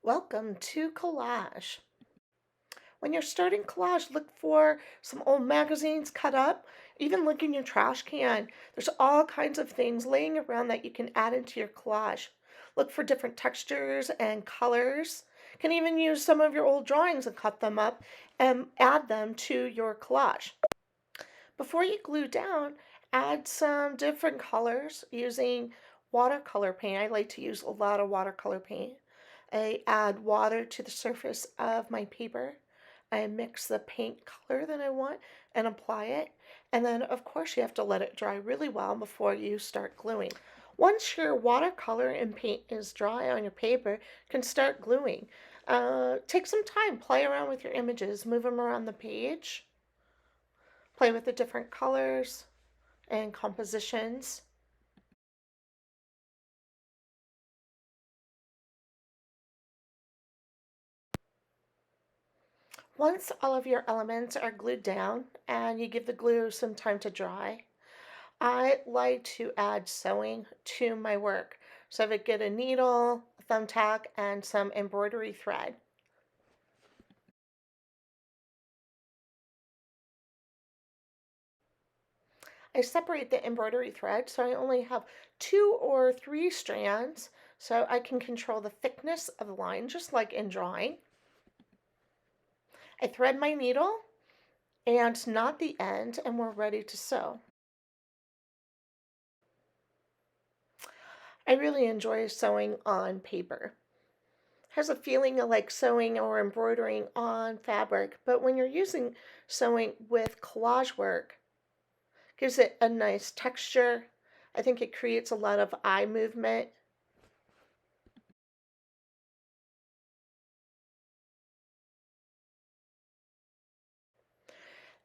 Welcome to Collage. When you're starting collage, look for some old magazines cut up, even look in your trash can. There's all kinds of things laying around that you can add into your collage. Look for different textures and colors. You can even use some of your old drawings and cut them up and add them to your collage. Before you glue down, add some different colors using watercolor paint. I like to use a lot of watercolor paint. I add water to the surface of my paper. I mix the paint color that I want and apply it. And then, of course, you have to let it dry really well before you start gluing. Once your watercolor and paint is dry on your paper, you can start gluing. Take some time, play around with your images, move them around the page, play with the different colors and compositions. Once all of your elements are glued down and you give the glue some time to dry, I like to add sewing to my work. So I would get a needle, a thumbtack, and some embroidery thread. I separate the embroidery thread so I only have 2 or 3 strands so I can control the thickness of the line just like in drawing. I thread my needle and knot the end and we're ready to sew. I really enjoy sewing on paper. It has a feeling of like sewing or embroidering on fabric, but when you're using sewing with collage work, it gives it a nice texture. I think it creates a lot of eye movement.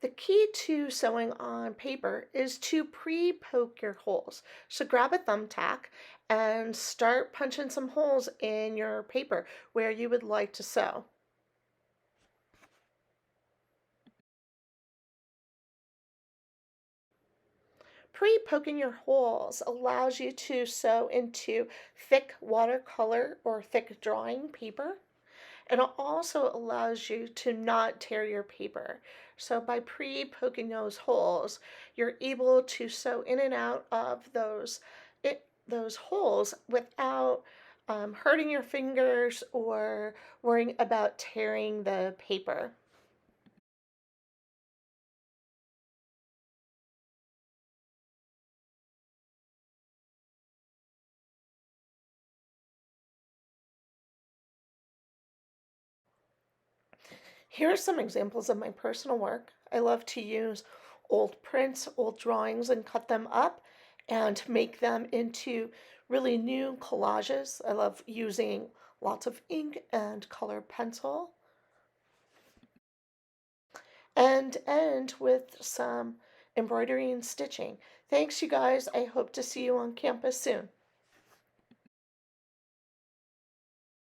The key to sewing on paper is to pre-poke your holes. So grab a thumbtack and start punching some holes in your paper where you would like to sew. Pre-poking your holes allows you to sew into thick watercolor or thick drawing paper. And it also allows you to not tear your paper. So by pre-poking those holes, you're able to sew in and out of those holes without hurting your fingers or worrying about tearing the paper. Here are some examples of my personal work. I love to use old prints, old drawings, and cut them up and make them into really new collages. I love using lots of ink and color pencil and end with some embroidery and stitching. Thanks, you guys. I hope to see you on campus soon.